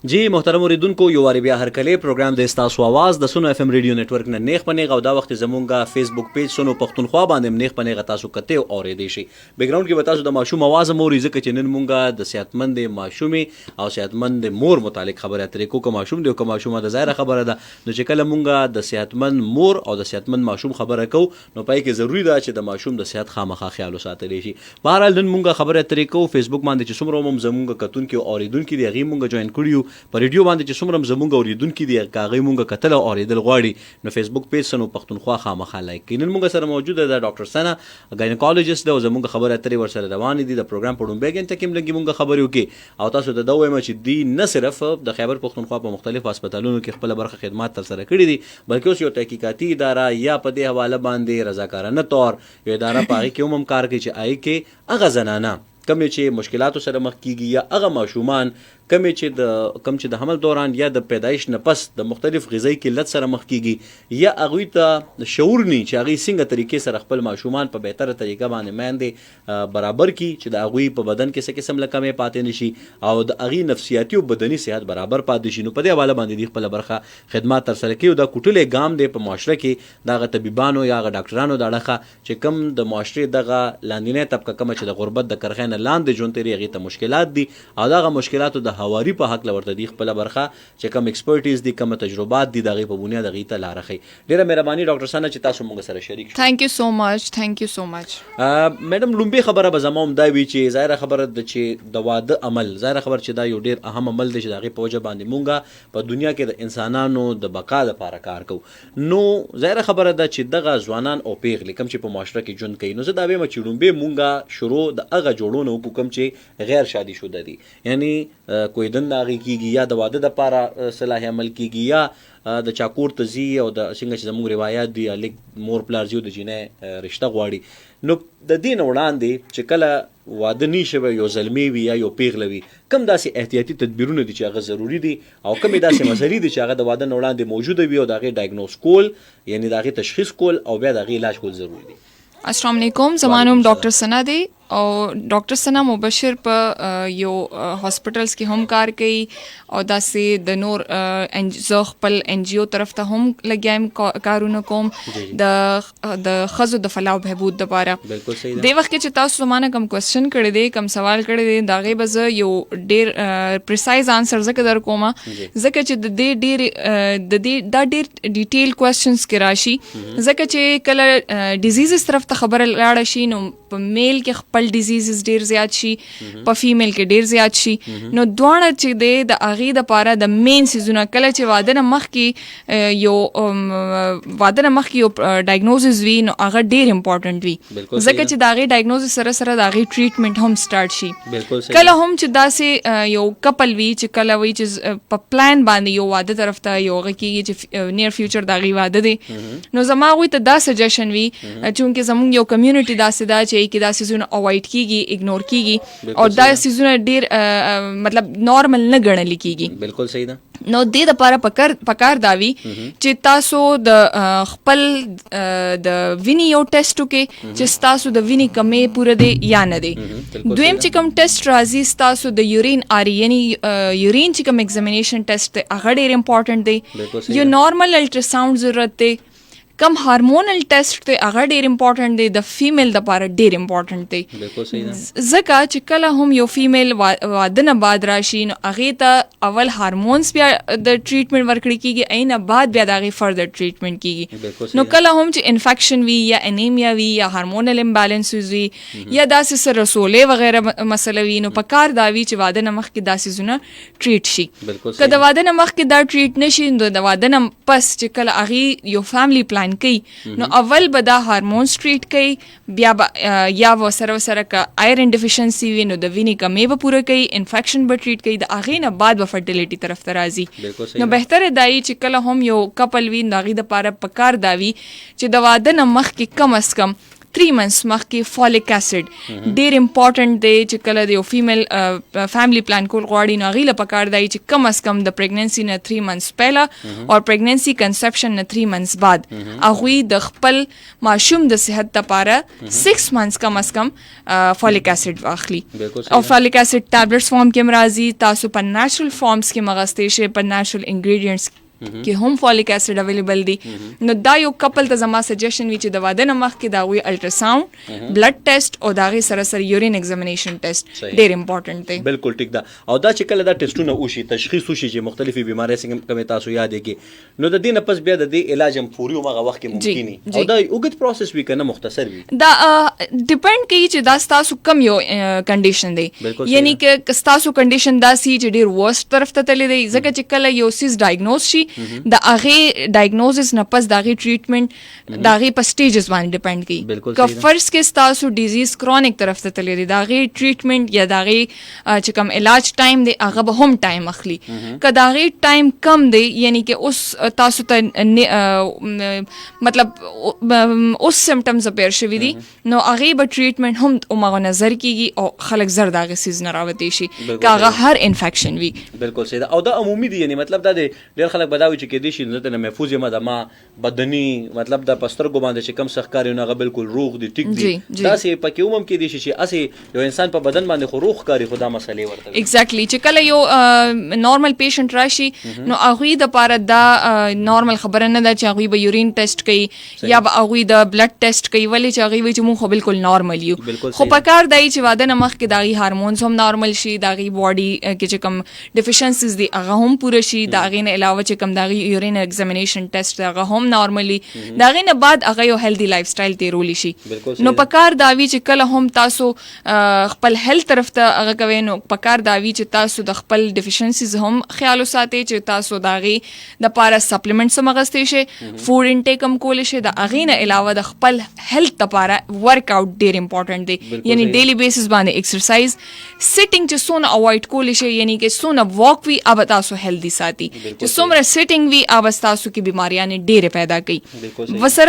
جی محترم اوریدونکو یو واری بیا هر کله پروګرام د ستاسو आवाज د سونو اف ام ریډیو نتورک نه نیغ پنیغه او دا وخت زمونږه فیسبوک پیج سونو پختونخوا باندې نیغ پنیغه تاسو کته او اوریدئ شي بیک گراوند کې تاسو د ماشوم आवाज موري ځکه چې نن مونږه د صحتمند ماشومې او صحتمند مور متعلق خبره اترې کو ماشوم دی او ماشومه د ظاهر خبره ده نو چې کله مونږه د صحتمند مور او د صحتمند ماشوم خبره کو نو پای کې ضروری ده چې د ماشوم د صحت خامخا خیال وساتل شي بهر حال نن مونږه خبره اترې کو فیسبوک باندې چې څومره مم زمونږه کتون کې اوریدون کې دی غي مونږه جوائن کړیو په ریډیو باندې چې څومره زمونږ اوریدونکو دي کاغې مونږه کتل او اوریدل غواړي نو فیسبوک پیج سنو پختونخوا خامخا لایک کړئ نن مونږ سره موجود ده ډاکټر سنا گائناکالوجسٹ او زمونږ خبره اترې ورسره روان دي د پروګرام په ډومبه کې تکیم لګي مونږ خبرې وکي او تاسو ته دا وایم چې دی نه صرف د خیبر پختونخوا په مختلف هسپتالونو کې خپل برخه خدمات تر سره کړې دي بلکې اوس یو تحقیقاتي اداره یا په دې حواله باندې رضاکارانه تور یو اداره پاره کې هم کار کوي چې آی کې هغه زنانه کم چې مشکلاتو سره مخ کیږي یا هغه ماشومان کم چې د حمل دوران یا د پیدایش نه پس د مختلف غذایی قلت سره مخ کیږي یا هغوی ته شعور نی چې هغوی څنګه طریقې سره خپل ماشومان په بهتره طریقه باندې میندې برابر کی چې د هغوی په بدن کې څه قسم له کمې پاتې نشي او د هغوی نفسیاتي او بدني صحت برابر پاتې شي نو په دې حواله باندې دوی خپله برخه خدمات ترسره کوي او دا کوټلی ګام دی په معاشره کې د هغه طبیبانو یا هغه ډاکټرانو د اړخه چې کم د معاشرې دغه لاندینۍ طبقه کومه چې د غربت د کرښې نه لاندې ژوند تېري هغې ته مشکلات دي او دغه مشکلاتو د هواري په حق لورته دی خپل برخه چې کوم ایکسپرټیز دي کوم تجربات دي دغه په بنیاد غي ته لار خي ډیره مهرباني ډاکټر سنا چې تاسو موږ سره شریک شئ ثانک یو سو مچ میډم لومبي خبره به زموږ دا وی چې ظاهر خبره د چې د واده عمل ظاهر خبر چې دا یو ډیر اهم عمل دی چې دغه په وجه باندې مونږه په دنیا کې د انسانانو د بقا لپاره کار کوو نو ظاهر خبره ده چې دغه ځوانان او پیغلي کوم چې په معاشره کې ژوند کوي نو زه دا وایم چې لومبي مونږه شروع د هغه جوړونو کوم چې غیر شادي شوده دي یعنی کوئی دن داغي کیږي یا د واده لپاره صلاح عمل کیږي یا د چاکور تزي او د څنګه چې زموږ روایت دي الک مور پلارزیو د جنې رشتہ غواړي نو د دین وړاندې چې کله واده نشي یو زلمی وي یا یو پیغلوي کم داسې احتیاطي تدابیرونه دي چې هغه ضروری دي او کم داسې مسلې دي چې هغه د واده وړاندې موجوده وي او دغه ډایګنوز کول یعنی دغه تشخیص کول او بیا دغه علاج کول ضروری دي السلام علیکم زمانوم ډاکټر سنا دی او ډاکټر سنا مبشر په یو هاسپټلز کې هم کار کوي او داسې د نور زه خپل ان جی او طرف ته هم لګیایم کارونه کوم د ښځو د فلاح او بهبود لپاره بالکل صحیح دی وخت کې چې تاسو زمانه کم کوېسچن کړی دی کم سوال کړی دی دا غي به زه یو ډیر پریسایز آنسر زکه در کومه زکه چې د دې دا ډیر ډیټیل کوېسچنز کې راشي زکه چې کله ډیزیزز طرف ته خبره لاړه شي نو په میل کې خپل ډیزیزز ډیر زیات شي په فیمیل کې ډیر زیات شي نو دواړه چې دی د اغې د پاره د مین سیزونه کله چې واده نه مخکې یو ډایګنوزز وي نو هغه ډیر امپورټنټ وي ځکه چې د هغې ډایګنوزز سره سره د هغې ټریټمنټ هم سټارټ شي کله هم چې داسې یو کپل وي چې کله وي چې په پلان باندې یو واده طرف ته یو هغه کېږي چې نیر فیوچر د هغې واده دی نو زما هغوی ته دا سجیشن وي چونکې زموږ یو کمیونټي داسې ده چې کې دا سیزونه اوایډ کیږي اګنور کیږي او دا سیزونه ډیر مطلب نارمل نه ګڼل کیږي بالکل صحیح ده نو دې لپاره پکار داوي چې تاسو د خپل د ویني یو ټیسټ وکړئ چې تاسو د ویني کمې پوره دی یا نه دی دویم چې کوم ټیسټ راځي تاسو د یورین آر یعنی یورین چې کوم ایگزامینیشن ټیسټ دی هغه ډیر امپورټنټ دی یو نارمل الټراساوند ضرورت دی کم هارمونل ټیسټ دی هغه ډیر امپورټنټ دی د فیمیل لپاره ډیر امپورټنټ دی ځکه چې کله هم یو فیمیل واده نه بعد راشي نو هغې ته اول هارمونز بیا د ټریټمنټ ورکړی کېږي اینا بعد بیا د هغې فردر ټریټمنټ کېږي نو کله هم چې انفیکشن وي یا انیمیا وي یا هارمونل امبیلنسز وي یا داسې سره رسولې وغیره مسله وي نو په کار دا وي چې واده نه مخکې دا څیزونه ټریټ شي که د واده نه مخکې دا ټریټ نه شي نو د واده نه پس چې کله هغې یو فیملی پلان کوي نو اول به دا هارمونز ټریټ کوي بیا یا سره که آیرن ډیفیشنسي وي نو د وینې کمې به پوره کوي انفیکشن به ټریټ کوي د هغې نه بعد به فرټیلیټي طرف ته راځي نو بهتره دا وي چې کله هم یو کپل وي نو هغې دپاره پکار دا وي چې د واده نه مخکې کم از کم 3 months مخکې فولیک اسید ډیر امپورټنٹ دی چې کله د یو فیمیل فیملی پلان کول غواړي نو هغې له پکار دی چې کم از کم د پریګننسي نه 3 months پهله او پریګننسي کنسپشن نه 3 months بعد هغوی د خپل ماشوم د صحت لپاره 6 months کم از کم فولیک اسید واخلي او فولیک اسید ټابلیټس فارم کې مرضی تاسو په نېچرل فارمز کې مغستې شي په نېچرل انګریډینټس کې هم فولیک اسید اویلیبل دی نو دا یو کپل ته زما سجیشن وی چې د واده نه مخکې دا وی الټراساوند بلډ ټیسټ او دا غي سره سره یورین ایگزامینیشن ټیسټ ډیر امپورټنٹ دی بالکل ټیک ده او دا چې کله دا ټیسټونه وشي تشخیص وشي چې مختلفي بیماری څنګه کومه تاسو یادې کې نو د دې نه پس بیا د دې علاج هم پوری هغه وخت کې ممکن وي او دا وګت پروسس وی کنه مختصر وي دا ډیپند کوي چې دا تاسو کم یو کنډیشن دی یعنی کې تاسو کنډیشن دا سی چې ډیر ورست طرف ته تللی دی ځکه چې کله یو سیس ډایګنوز شي د هغه ډایګنوزس نه پس د هغې ټریټمنټ د هغې په سټیجز باندې ډیپینډ کوي که فرض کې ستاسو ډیزیز کرونیک طرف ته تللی دی د هغې ټریټمنټ یا د هغې چې کوم علاج ټایم دی هغه به هم ټایم اخلي که د هغې ټایم کم دی یعنی کې اوس تاسو ته مطلب اوس سمټمز اپیر شوي دي نو هغې به ټریټمنټ هم هماغه نظر کېږي او خلک زر د هغې سیز نه راوتی شي که هغه هر انفیکشن وي بالکل صحیح ده او دا عمومي دی یعنی مطلب دا دی ډېر خلک به دا وایي چې کېدای شي زه ترنه محفوظ یم د ما بدني مطلب د په سترګو باندې چې کم سخت کار یو نه هغه بالکل روغ دی ټیک دی داسې پکې هم کېدای شي چې هسې یو انسان په بدن باندې خو روغ ښکاري خو دا مسلې ورته ایګزیکټلی چې کله یو نارمل پیشنټ راشي نو هغوی دپاره دا نارمل خبره نه ده چې هغوی به یورین ټیسټ کوي یا به هغوی د بلډ ټیسټ کوي ولې چې هغوی وایي چې مونږ خو بالکل نارمل یو خو په کار دی چې واده نه مخکې د هغې هارمونز هم نارمل شي د هغې باډي کې چې کوم ډیفیشنسیز دي هغه هم پوره شي د هغې نه علاوه چې کوم د هغې یورین ایگزامینیشن ټیسټ هغه هم نارملی د هغې نه بعد هغه یو هیلدي لایف سټایل تیرولی شي نو په کار دا وي چې کله هم تاسو خپل هیلث طرف ته هغه کوئ نو په کار دا وي چې تاسو د خپل ډیفیشنسیز هم خیال وساتئ چې تاسو د هغې دپاره سپلیمنټس هم اخیستی شئ فوډ انټیک هم کولی شئ د هغې نه علاوه د خپل هیلث دپاره ورک آؤٹ ډېر امپورټنټ دی یعنی ډیلی بیسس باندې ایکسرسایز سیټینګ چې څونه اوایډ کولی شئ یعنی کې څونه واک وي هغه تاسو هیلدي ساتي چې څومره سیټینګ وي هغه ستاسو کې بیماریانې ډېرې پیدا کوي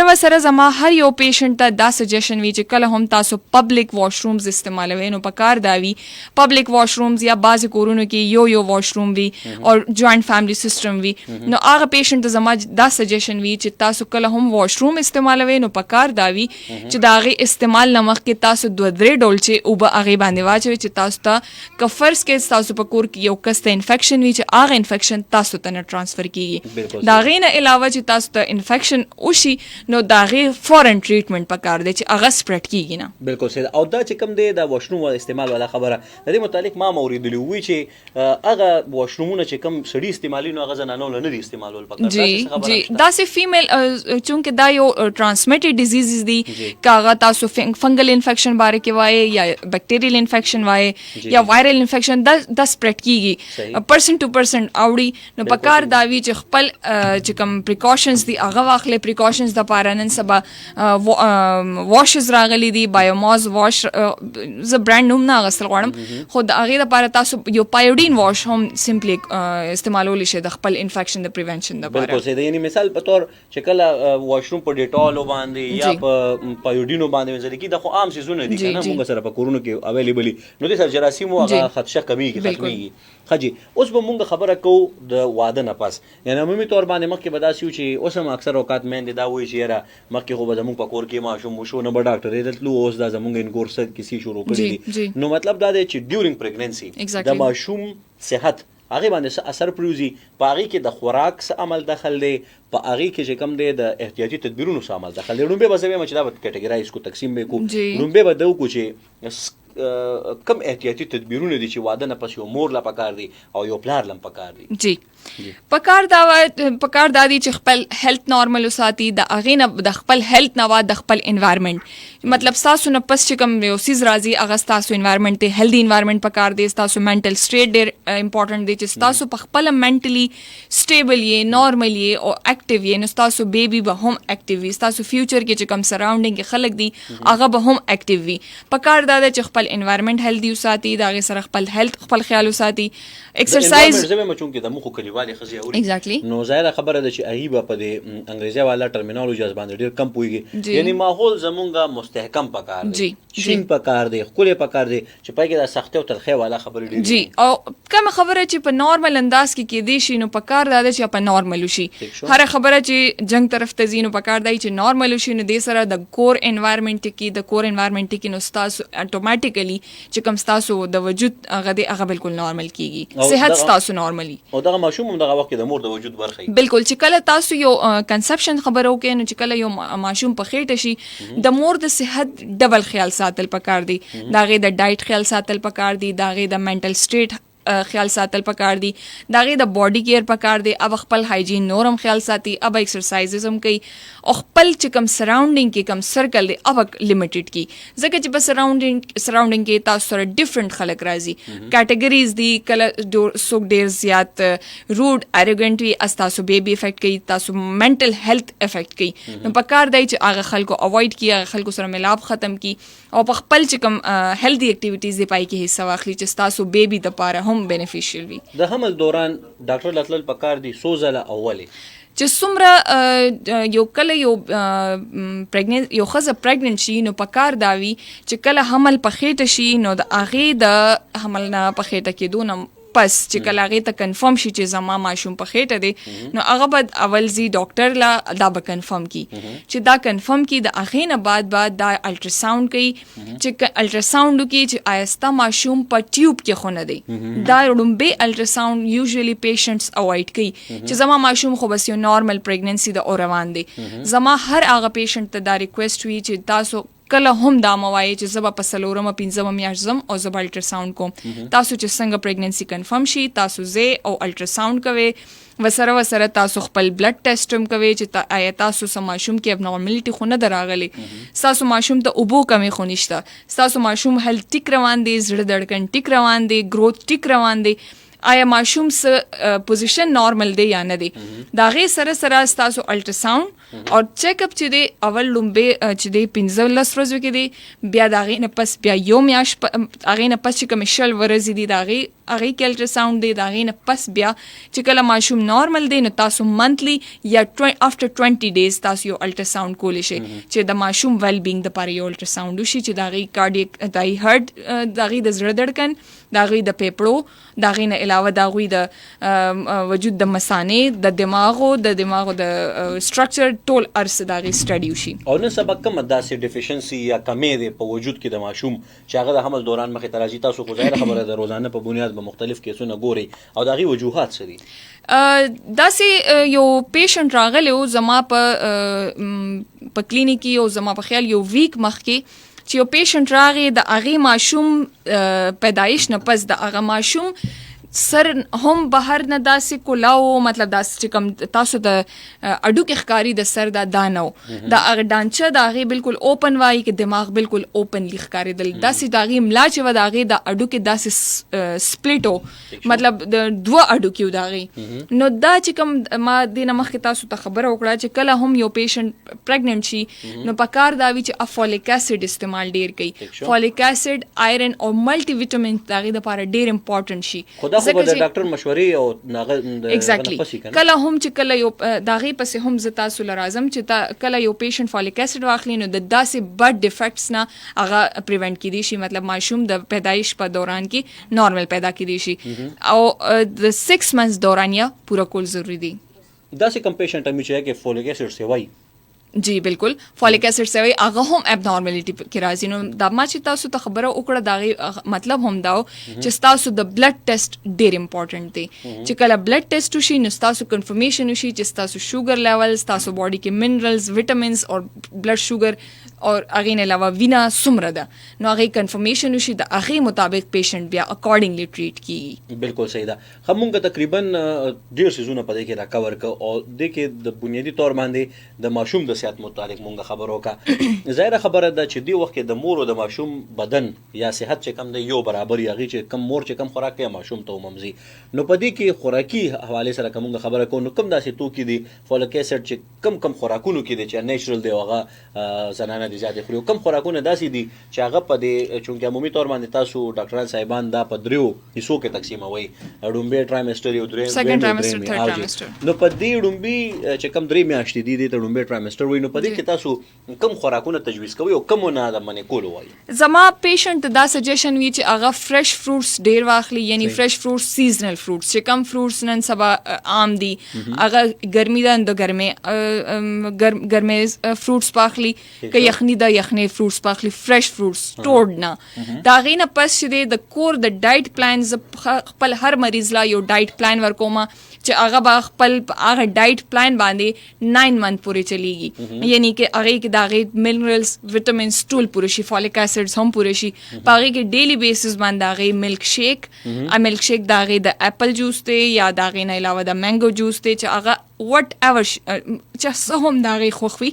وسره زما هر یو پیشنټ ته دا سجیشن وي چې کله هم تاسو پبلک واشرومز استعمالوئ نو په کار دا وي پبلک واشرومز یا بعضې کورونو کې یو واشروم وي او جوائنٹ فیملی سسټم وي نو هغه پیشنټ ته زما دا سجیشن وي چې تاسو کله هم واشروم استعمالوئ نو په کار دا وي چې د هغې استعمال نه مخکې تاسو 2-3 ډول چې اوبه هغې باندې واچوئ چې تاسو ته که فرض کې تاسو په کور کې یو کس ته انفیکشن وي چې هغه انفیکشن تاسو ته نه ټرانسفر کېږي د هغې نه علاوه چې تاسو ته انفیکشن وشي نو د هغې فورن ټریټمنټ پکار دی چې هغه سپریډ کېږي نه بالکل صحیح او دا چې کوم دی د واشروم استعمال والا خبره د دې متعلق ما اوریدلی وي چې هغه واشرومونه چې کوم سړي استعمالوي نو هغه زنانو له نه دي استعمالول پکار جی داسې فیمیل چونکې دا یو ټرانسمیټډ ډیزیزز دي که هغه تاسو فنګل انفیکشن باره کې وایې یا بیکټیریل انفیکشن وایې یا وایرل انفیکشن دا سپریډ کېږي پرسن ټو پرسن اوړي نو پکار دا وي چې خپل چې کوم پریکاشنز دي هغه واخلئ پریکاشنز دپاره نن سبا واشز راغلی دي بایوماز واش زه برانډ نوم نه اخیستل غواړم خو د هغې دپاره تاسو یو پایوډین واش هم سمپلی استعمالولی شئ د خپل انفیکشن د پریونشن دپاره بالکل صحیح دی یعنی مثال په طور چې کله واشروم په ډیټالو باندې یا په پایوډینو باندې وینځل کېږي دا خو عام څیزونه دي که نه موږ سره په کورونو کې اویلیبل دي نو دې سره جراثیم هغه خدشه کمیږي ختمیږي ښه جي اوس به مونږ خبره کوو د واده نه پس یعنی عمومي طور باندې مخکې به داسې وي چې اوس هم اکثر اوقات میندې دا وایي چې یاره مخکې خو به زموږ په کور کې ماشوم وشو نه به ډاکټر یې تلو اوس دا زموږ انګورسه کیسې شروع کړي دي نو مطلب دا دی چې ډیورنګ پریګننسي د ماشوم صحت هغې باندې څه اثر پرېوځي په هغې کې د خوراک څه عمل دخل دی په هغې کې چې کوم دی د احتیاطي تدبیرونو څه عمل دخل دی لومبۍ به زه وایم چې دا به کټګرایز کو تقسیم به کو لومبۍ به دا وکړو چې کم احتیاطي تدبیرونه دي چې واده نه پس یو مور له پکار دي او یو پلار له پکار دي جی پکار دا دی چې خپل هیلث نارمل وساتي د هغې نه د خپل هیلث نه بعد د خپل انوایرمنټ مطلب ستاسو نه پس چې کوم یو څیز راځي هغه ستاسو انوایرمنټ دی هیلدي انوایرمنټ پکار دی ستاسو منټل سټیټ ډېر امپورټنټ دی چې ستاسو په خپله منټلي سټیبل یې نارمل یې او اکټیو یې نو ستاسو بیبي به هم اکټیو وي ستاسو فیوچر کې چې کوم سراونډینګ کې خلک دي هغه به هم اکټیو وي پکار دا دی چې خپل خپل انوایرنمنت هیلدي وساتي دا غي سره خپل هیلث خپل خیال وساتي ایکسرسایز زموږ مچون کې د مخ کلیوالي خزي اوري ایگزیکټلی نو ظاهره خبره ده چې ایبه په دې انګریزي والا ټرمینالوجي باندې ډیر کم پويږي یعنی ماحول زمونږه مستحکم پکار دی شین پکار دی خولې پکار دی چې پای کې د سختي او تلخي والا خبره ډیر جی او کوم خبره چې په نارمل انداز کې دی شي نو پکار دا چې په نارمل وشي هر خبره چې جنگ طرف ته زینو پکار دی چې نارمل وشي نو د سره د کور انوایرنمنت کې نو ستاسو اتوماتیکلی چې کوم ستاسو د وجود هغه بالکل نارمل کیږي صحت ستاسو نارملی او دغه ماشوم هم دغه وخت کې د مور د وجود برخه بالکل چې کله تاسو یو کنسپشن خبرو کې نو چې کله یو ماشوم په خېټه شي د مور د صحت ډبل خیال ساتل پکار دی داغه د ډایټ خیال ساتل پکار دی داغه د منټل سټیټ خیال ساتل پکار دی داغه د باډي کیر پکار دی اب خپل هایجین نورم خیال ساتي اب ایکسرسایزز هم کوي او خپل چې کم سراوندینګ کې کم سرکل دی اب لیمیټډ کی ځکه چې په سراوندینګ کې تاسو سره ډیفرنٹ خلک راځي کټګریز دی کله سوک ډیر زیات روډ اریګنټ وي تاسو بیبي افیکټ کوي تاسو منټل هیلث افیکټ کوي نو پکار دی چې هغه خلکو اوایډ کی هغه خلکو سره ملاپ ختم کی او په خپل چې کم هیلثي اکټیویټیز دی پای کې حصہ واخلي چې تاسو بیبي د پاره هم بینیفیشل وي د حمل دوران ډاکټر لاتل پکار دی سوزله اوله چې څومره یو کله یو پریګننت یو خزه پریګننت شي نو پکار داوي چې کله حمل په خېټه شي نو د اغه د حمل نه په خېټه کې دونه پس چې کله هغه ته کنفرم شي چې زما ماشوم په خېټه دی نو هغه بعد اول زی ډاکټر لا دا به کنفرم کی چې دا کنفرم کی د اغه نه بعد دا الټراساوند کوي چې الټراساوند کی چې آیستا ماشوم په ټیوب کې خونه دی دا لومبه الټراساوند یوزولی پیشنټس اوایډ کوي چې زما ماشوم خو بس یو نارمل پریګننسي د روان دی زما هر هغه پیشنټ ته دا ریکوست وی چې تاسو کله هم دا موایي چې زبا په سلورم پنځم میاشت زم او زبا الټراساوند کوم تاسو چې څنګه پریګننسي کنفرم شي تاسو زه او الټراساوند کوي وسره تاسو خپل بلډ ټیسټ هم کوي چې آیا تاسو سم ماشوم کې ابنورمالټي خو نه دراغلي تاسو ماشوم ته اوبو کمی خو نشته تاسو ماشوم هیلث ټیک روان دی زړه دړکن ټیک روان دی گروث ټیک روان دی آیا ماشوم سره پوزیشن نارمل دی یا نه دی دا غي سره تاسو الټراساوند او چیک اپ چې دی اول لومبه چې دی 15 ورځې کې دی بیا دا غي نه پس بیا یو میاش هغه نه پس چې کمشل ورځې دی دا غي هغه کې الټراساوند دی دا غي نه پس بیا چې کله ماشوم نارمل دی نو تاسو منتلی یا افټر 20 ډیز تاسو یو الټراساوند کولی شئ چې د ماشوم ویل بینګ د پاره یو الټراساوند وشي چې دا غي کارډیک دای هارت دا غي د زړه دړکن دا غي د پیپړو دا غي نه علاوه دا غي د وجود د مثانه د دماغو د سټرکچر ټول ارس دا غي سټډي وشي او نه سبق کوم داسې ډیفیشنسي یا کمی دی په وجود کې د ماشوم چې هغه د حمل دوران مخې ته راځي تاسو خو ظاهر خبره ده روزانه په بنیاد به مختلف کیسونه ګوري او دا غي وجوهات څه دي داسې یو پیشنټ راغلی و زما په کلینیک کې او زما په خیال یو ویک مخکې چې یو پیشنټ راغی د هغې ماشوم پیدایش نه پس د هغه ماشوم سر هم بهر نه داسې کولاو مطلب داسې چې کوم تاسو د اډو کې ښکاری د سر دا دانو د هغه ډانچه د هغې بالکل اوپن وایي کې دماغ بالکل اوپنلی ښکارېدل داسې د هغې ملا چې وه د هغې د اډو کې داسې سپلیټ مطلب د دوه اډو کې و د هغې نو دا چې کوم ما دې نه مخکې تاسو ته خبره وکړه چې کله هم یو پیشنټ پریګننټ شي نو پکار دا وي چې فولیک اسید استعمال ډیر کوي فولیک اسید آیرن او ملټي وټامین د هغې دپاره ډیر امپورټنټ شي خو د ډاکټر مشورې او ایگزیکټلی کله هم چې کله یو د هغې پسې هم زه تاسو له راځم چې کله یو پیشنټ فولیک اسید واخلي نو د داسې بد ډیفیکټس نه هغه پریونټ کیدی شي مطلب ماشوم د پیدایش په دوران کې نارمل پیدا کیدی شي او د 6 منث دورانیه پوره کول ضروری دی داسې کم پیشنټ هم چې کې فولیک اسید سیوای جی بالکل فولیک اسید سوی هغه هم ابنورمالټي کې راځي نو دا ما چې تاسو ته خبره وکړه دا مطلب هم دا چې تاسو د بلډ ټیسټ ډیر امپورټنٹ دی چې کله بلډ ټیسټ وشي نو تاسو کنفرمیشن وشي چې تاسو شوګر لیولز تاسو باډي کې منرالز وټامینز او بلډ شوګر او هغې نه علاوه وینه څومره ده نو هغې کنفرمیشن وشي د هغې مطابق پیشنټ بیا اکارډنګلی ټریټ کیږي بالکل صحیح ده خو مونږ تقریبا ډیر سیزونه په دې کې راکور کړو او دې کې د بنیادی طور باندې د ماشوم د صحت متعلق مونږ خبرو کا ظاهر خبره ده چې دی وخت د مور او د ماشوم بدن یا صحت چې کم دی یو برابر یغي چې کم مور چې کم خوراک کوي ماشوم ته وممزي نو په دې کې خوراکي حواله سره کوم خبره کو نو کم داسې توکي دي فولیک اسید چې کم خوراکونو کې دي چې نیچرل دی هغه زنانه دي زیاتې خوري کم خوراکونه داسې دي چې هغه په دې چونکې عمومي طور باندې تاسو ډاکټران صاحبان دا په دریو حصو کې تقسیموي ډومبي ټرایمسټر یو درې سیکنډ ټرایمسټر ثرډ ټرایمسټر نو په دې ډومبي چې کم 3 میاشتې دي د ډومبي ټرایمسټر وي نو په دې کې تاسو کم خوراکونه تجویز کوي او کم نه د منې کول وایي زما پیشنټ دا سجیشن وی چې هغه فرش فروټس ډیر واخلي یعنی فرش فروټس سیزنل فروټس چې کم فروټس نن سبا عام دي هغه ګرمي ده د ګرمه فروټس پاخلي که یخني ده یخني فروټس پاخلي فرش فروټس سټورډ نه دا غینه پس چې د کور د ډایټ پلان خپل هر مریض لا یو ډایټ پلان ورکوما چې هغه به خپل هغه ډایټ پلان باندې 9 منت پورې چلیږي یعنی کې هغه کې د هغه منرالز وټامینز ټول پوره شي فولیک اسیډز هم پوره شي په هغه کې ډیلی بیسس باندې هغه ملک شیک د هغه د اپل جوس ته یا د هغه نه علاوه د مانګو جوس ته چې هغه وات ایور چې څه هم د هغه خوخوي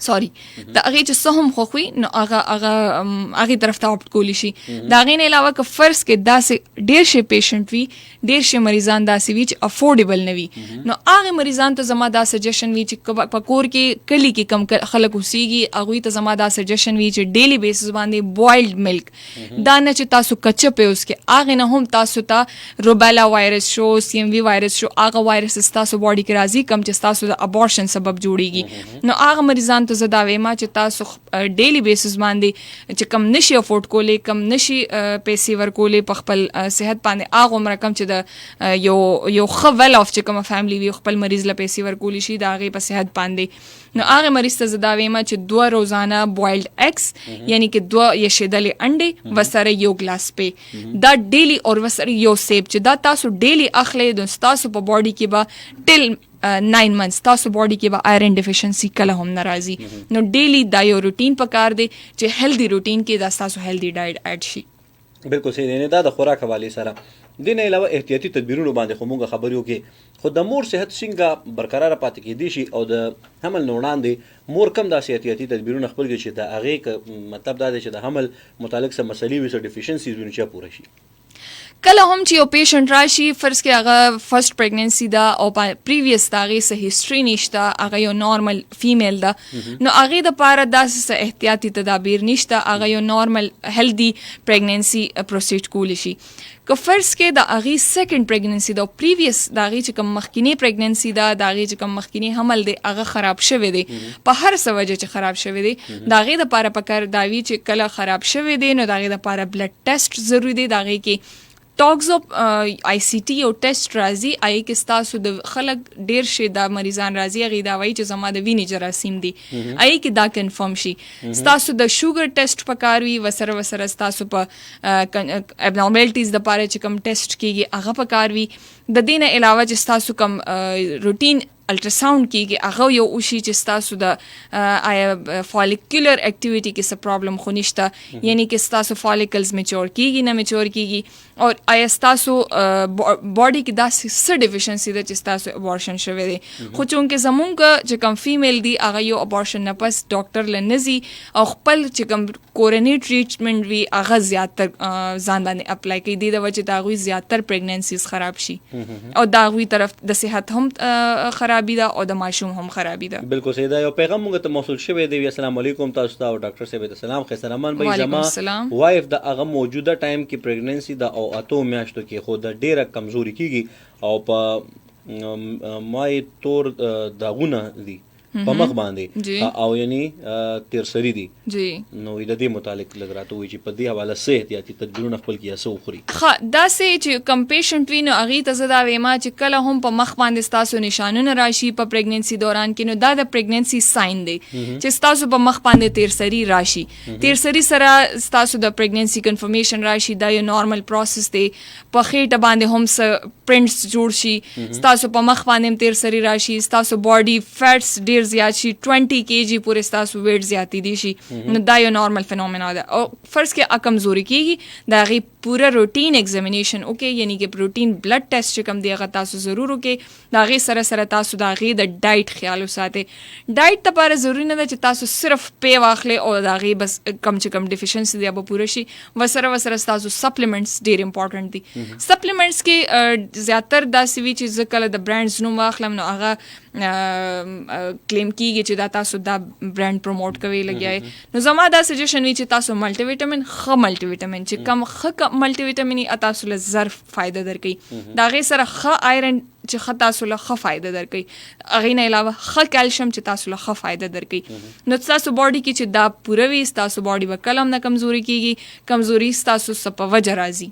سوري دا هغه چې څه هم خوخوي نو هغه طرف ته اپټ کولی شي دا غین علاوه که فرض کې داسې ډیر شي پیشنټ وي ډیر شي مریضان داسې وي چې افورډیبل نه وي نو هغه مریضان ته زما دا سجیشن وي چې په کور کې کلی کې کم خلک اوسېږي هغوی ته زما دا سجیشن وي چې ډیلی بیسس باندې بوایلډ ملک دا نه چې تاسو کچه په اوس کې هغه نه هم تاسو ته روبیلا وایرس شو سی ام وی وایرس شو هغه وایرس تاسو باډي کې راځي کم چې تاسو د ابورشن سبب جوړیږي نو هغه مریضان ته زه دا وایم چې تاسو ډیلی بیسس باندې چې کم نشي افورډ کولې کم نشي پیسې ورکولې په خپل صحت باندې هغه عمر کم چې د یو ښه ویل آف چې کوم فیملی وي خپل مریض له پیسې ورکولی شي د هغې په صحت باندې نو هغه مریض ته زه دا وایم چې 2 روزانه بوایلډ ایګس یعنی کې 2 یشېدلې انډې وسره یو ګلاس پی دا ډیلی او وسره یو سیب چې دا تاسو ډیلی اخلي د تاسو په باډي کې به ټل 9 months تاسو باډي کې به آیرن ډیفیشنسي کله هم ناراضي نو ډیلی دا یو روټین پکار دی چې هیلدی روټین کې دا تاسو هیلدی ډایټ اډ شي بالکل صحیح دی نه دا د خوراک حواله سره د نه علاوه احتیاطي تدابیرونو باندې خو موږ خبرو کې خو د مور صحت څنګه برقرار پاتې کېدی شي او د حمل نه وړاندې مور کم داسې احتیاطي تدابیرونه خپل کې چې د هغې مطلب دا دی چې د حمل متعلق سره مسلې وي سره ډیفیشنسیز وي چې پوره شي کله هم چې یو پیشنټ راشي فرض کې هغه فرست پریګننسي ده او پریویس د هغې څه هیسټري نشته هغه یو نارمل فیمیل ده نو هغې دپاره داسې څه احتیاطي تدابیر نشته هغه یو نارمل هیلدي پریګننسي پروسیډ کولی شي که فرض کې د هغې سیکنډ پریګننسي ده او پریویس د هغې چې کوم مخکینی پریګننسي ده د هغې چې کوم مخکینی حمل دی هغه خراب شوی دی په هر څه وجه چې خراب شوی دی د هغې دپاره پکار دا وي چې کله خراب شوی دی نو د هغې دپاره بلډ ټیسټ ضروري دی د هغې کې ټاکس اپ آی سی ټي یو ټیسټ راځي هغې کې ستاسو د خلک ډېر شي دا مریضان راځي هغې دا وایي چې زما د وینې جراثیم دي هغې کې دا کنفرم شي ستاسو د شوګر ټیسټ پکار وي وسره ستاسو په ابنارملټیز دپاره چې کوم ټیسټ کېږي هغه پکار وي د دې نه علاوه چې ستاسو کوم روټین الټراساوند کېږي هغه یو وشي چې ستاسو د فالیکولر اکټیویټي کې څه پرابلم خو نشته یعنی کې ستاسو فالیکلز میچور کېږي نه میچور کېږي او آیا ستاسو باډي کې داسې څه ډیفیشنسي ده چې ستاسو ابورشن شوی دی خو چونکې زمونږ چې کوم فیمیل دی هغه یو ابورشن نه پس ډاکټر له نه ځي او خپل چې کوم کورني ټریټمنټ وي هغه زیاتر ځان باندې اپلای کوي دې د وجې د هغوی زیاتر پریګننسیز خراب شي او د هغوی طرف د صحت هم خرابي ده او د ماشوم هم خرابي ده بالکل صحیح ده یو پیغام موږ ته موصول شوی دی السلام علیکم تاسو ته او ډاکټر صاحب ته سلام خیسته رحمان بھائی زما وایف د هغه موجوده ټایم کې پریګننسي ده او اتو میاشتو کې خو د ډیره کمزوري کېږي او په مای تور داغونه دي په مخ باندې او یعنی تیرسری دي نو د دې متعلق لږ راته وایي چې په دې حواله څه احتیاطي تدبیرونه خپل کړي څه وخوري داسې چې کم پیشنټ وي نو هغې ته زه دا وایم چې کله هم په مخ باندې ستاسو نشانونه راشي په پریګننسي دوران کې نو دا د پریګننسي ساین دی چې ستاسو په مخ باندې تیرسری راشي تیرسری سره ستاسو د پریګننسي کنفرمیشن راشي دا یو نارمل پروسس دی په خېټه باندې هم څه پرنټس جوړ شي ستاسو په مخ باندې هم تیرسری راشي ستاسو باډي فیټس ډېر زیات شي 20 kg پورې ستاسو ویټ زیاتې دي شي نو دا یو نارمل فینومینا ده او فرض کې کمزوري کېږي د هغې پوره روټین ایگزامینیشن وکړئ یعنی کې روټین بلډ ټیسټ چې کوم دی هغه تاسو ضرور وکړئ د هغې سره سره تاسو د هغې د ډایټ خیال وساتئ ډایټ دپاره ضروري نه ده چې تاسو صرف پی واخلئ او د هغې بس کم چې کم ډیفیشنسي دی به پوره شي وسره ستاسو سپلیمنټس ډېر امپورټنټ دي سپلیمنټس کې زیاتر داسې وي چې زه کله د برانډز نوم واخلم نو هغه کلیم کیږي چې دا تاسو دا برانډ پروموټ کوي لګیاي نو زما دا سجیشن وی چې تاسو ملټي وټامین ملټي وټامین چې کم ملټي وټامین تاسو له ظرف فائدہ درکې دا غي سره آیرن چې خ تاسو له ښه فائدہ درکې اغه نه علاوه ښه کیلشیم چې تاسو له ښه فائدہ درکې نو تاسو باډي کې چې دا پوروي تاسو باډي وکلم نه کمزوري کیږي کمزوري تاسو سپ وجه راځي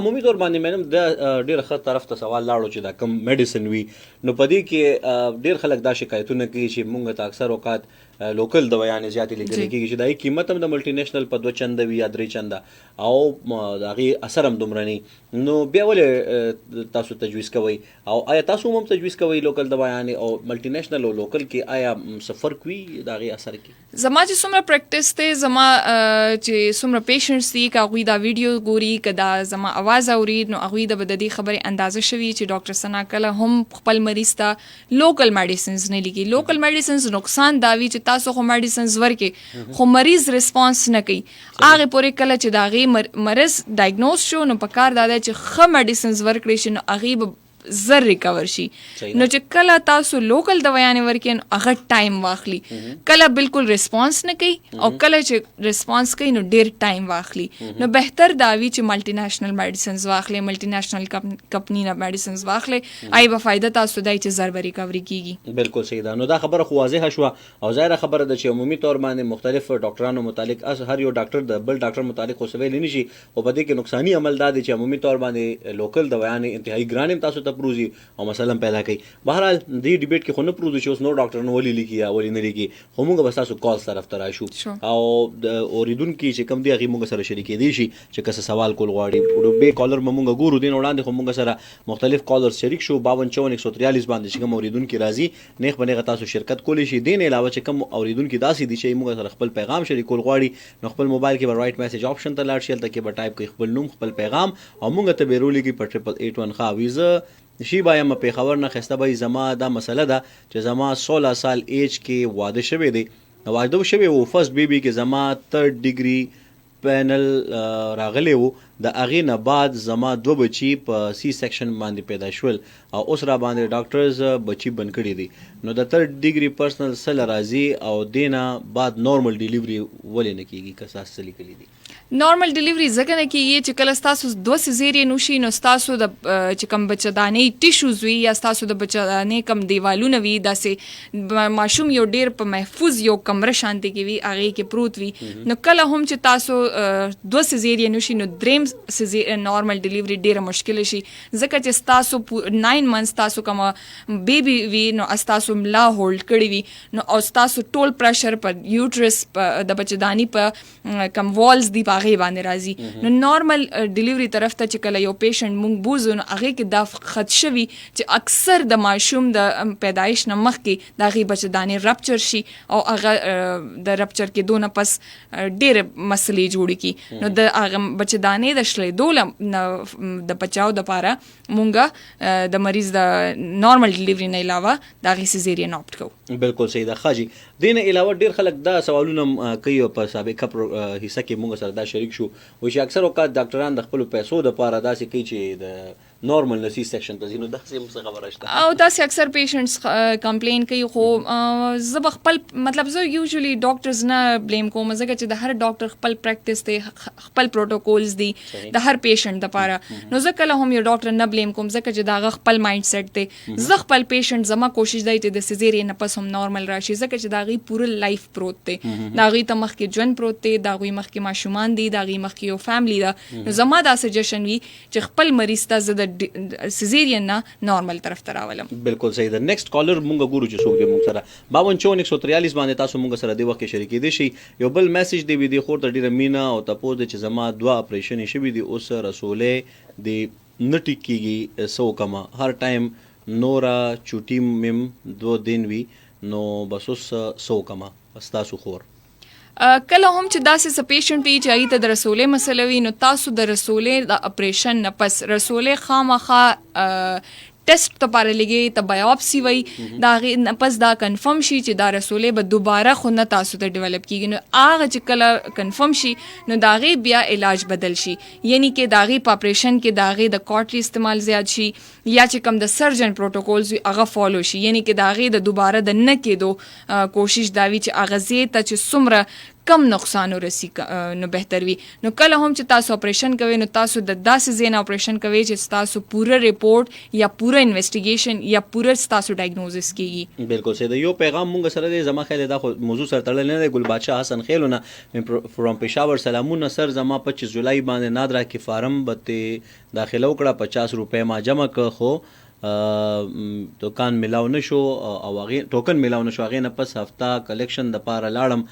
عمومي طور باندې مینم د ډېر ښه طرف ته سوال لاړو چې دا کم میډیسن وي نو پدې کې ډېر خلک دا شکایتونه کوي چې مونږ ته اکثر اوقات لوکل دوايانې زیاتې لیکل کېږي چې دای قیمت هم د ملټي نېشنل په 2 چنده وي یا 3 چنده او د هغې اثر هم دومره نه نو بیا ولې تاسو تجویز کوئ او آیا تاسو هم تجویز کوئ لوکل دوايانې او ملټي نېشنل او لوکل کې آیا څه فرق وي د هغې اثر کې زما چې څومره پریکټس دی زما چې څومره پیشنټس دي که هغوی دا ویډیو ګوري که دا زما اواز اوري نو هغوی د به د دې خبرې اندازه شوي چې ډاکټر سنا کله هم خپل مریض ته لوکل میډیسنز نه لیکي لوکل میډیسنز نقصان دا وي چې تاسو خو میډیسنز ورکې خو مریض ریسپانس نه کوي هغې پورې کله چې د هغې مرض ډایګنوز شو نو په کار دا دی چې ښه میډیسنز ورکړی شي نو هغې به زر ریکور شي نو چې کله تاسو لوکل دوايانې ورکې نو هغه ټایم واخلي کله بالکل ریسپانس نه کوي او کله چې ریسپانس کوي نو ډیر ټایم واخلي نو بهتر دا وي چې ملټي نېشنل میډیسنز واخلي ملټي نېشنل کمپنی نه میډیسنز واخلي آی به فائدہ تاسو دای چې زر ریکوري کیږي بالکل صحیح ده نو دا خبره خو واضحه شو او ظاهره خبره ده چې عمومي طور باندې مختلف ډاکټرانو متعلق هر یو ډاکټر د بل ډاکټر متعلق خو سویل نه شي او په دې کې نقصانی عمل دا دی چې عمومي طور باندې لوکل دوايانې انتهایی ګران تاسو ته پروزي او مثلا پیدا کوي بهرحال دې ډیبیټ کې خو نه پروزي چې اوس نو ډاکټر نو ولې لیکي یا ولې نه لیکي خو موږ به تاسو کال طرف ته راشو او د اوریدونکو چې کم دی هغه موږ سره شریکې دي شي چې کس سوال کول غواړي به کالر موږ ګورو دین وړاندې خو موږ سره مختلف کالر شریک شو 525443 باندې چې کوم اوریدونکو راځي نیخ باندې تاسو شرکت کولی شي دین علاوه چې کوم اوریدونکو داسې دي چې موږ سره خپل پیغام شریکول غواړي نو خپل موبایل کې به رائټ میسج آپشن ته لاړ شي تل کې به ټایپ کوي خپل نوم خپل پیغام او موږ ته به رولې کې په 8881 خاویزه شي بایم پېښور نه خسته به زما دا مسله ده چې زما 16 سال ایج کې واده شوی دی واده شوی و فرست بیبي کې زما 3rd ډیګري پینل راغلی وو د هغې نه بعد زما 2 بچي په سی سیکشن باندې پیدا شول او اوس را باندې ډاکټرز بچي بند کړي دي نو د 3rd ډیګري پرسنل سل راځي او دینه بعد نارمل ډیلیوري ولې نه کیږي که تاسو لیکلي دي نارمل ډیلیوري ځکه نه کیږي چې کله تاسو 2 سیزیرین وشي نو تاسو د چې کم بچدانې ټیشوز وي یا تاسو د بچدانې کم دیوالونه وي داسې ماشوم یو ډیر په محفوظ یو کمره شانتي کې وي هغه کې پروت وي نو کله هم چې تاسو 2 سیزیرین وشي نو دریم نارمل ډیلیوري ډیره مشکل شي ځکه چې تاسو 9 منث تاسو کوم بیبي وي نو تاسو ملا هولډ کړی وي نو او تاسو ټول پریشر په یوټرس د بچدانی په کم والز دی هغه باندې راځي نو نارمل ډیلیوري طرف ته چې کله یو پیشنټ مونږ بوزو نو هغه کې دا خط شوی چې اکثر د ماشوم د پیدایش نه مخکې د هغې بچدانې رپچر شي او هغه د رپچر کېدو نه پس ډېرې مسلې جوړې کړي نو د هغه بچدانې د شلېدو د بچاو دپاره مونږ د مریض د نارمل ډیلیوري نه علاوه د هغې سیزیرین آپټ کوو بالکل صحیح ده ښه جي دې نه علاوه ډېر خلک دا سوالونه کوي په سابقه حصه کې مونږ سره دا شریک شو و چې اکثر اوقات ډاکټران د خپلو پیسو دپاره داسې کوي چې د نارمل نسی سیکشن ته ځي نو داسې هم څه خبره شته او داسې اکثر پیشنټس کمپلین کوي خو زه به خپل مطلب زه یوزلی ډاکټرز نه بلیم کوم ځکه چې د هر ډاکټر خپل پریکټس دی خپل پروټوکولز دي د هر پیشنټ دپاره نو زه کله هم یو ډاکټر نه بلیم کوم ځکه چې د هغه خپل مایند سیټ دی زه خپل پیشنټ زما کوشش دی چې د سیزیرین نه پس هم نارمل راشي ځکه چې د هغې پوره لایف پروت دی د هغې ته مخکې ژوند پروت دی د هغوی مخکې ماشومان دي د هغې مخکې یو فیملی ده نو زما دا سجیشن وي چې خپل مریض ته زه د سیزیرین نه نارمل طرف ته راولم بالکل صحیح ده نیکسٹ کالر مونږ ګورو چې څوک دی مونږ سره 525443 باندې تاسو مونږ سره دی وخت کې شریکې دي شي یو بل میسج دی وی دی خور ته ډیره مینا او تاسو د چې زما 2 اپریشن شوی دی اوس رسولې دی نټی کیږي سو کما هر ټایم نورا چوټی مم 2 دن وی نو بس اوس سو کما تاسو خور کله هم چې داسې څه پیشنټ وي چې هغې ته د رسولې مسله وي نو تاسو د رسولې د اپریشن نه پس رسولې خامخا ټیسټ لپاره لګي ته بایوپسي وای دا غي پس دا کنفرم شي چې دا رسولې به دوباره خو نه تاسو ته ډیولپ کیږي نو هغه چې کله کنفرم شي نو دا غي بیا علاج بدل شي یعنی کې دا غي په اپریشن کې دا غي د کارټری استعمال زیات شي یا چې کوم د سرجن پروتوکولز هغه فالو شي یعنی کې دا غي د دوباره د نه کېدو کوشش دا وی چې هغه زی ته چې څومره کم نقصان ورسی نو بهتر وي نو کله هم چې تاسو اپریشن کوي نو تاسو د داسې زین اپریشن کوي چې تاسو پوره ریپورت یا پوره انویسټیګیشن یا پوره تاسو ډایګنوزس کیږي بالکل سید یو پیغام مونږ سره د زما خیال دا خو موضوع سره تړل نه دی ګل بادشاہ حسن خیلونه فرام پېښور سلامونه سر زما 25 جولای باندې نادرا کې فارم بته داخله وکړه 50 روپے ما جمع ک خو دوکان ملاو نشو او هغه ټوکن ملاو نشو هغه نه پس هفته کلیکشن د پاره لاړم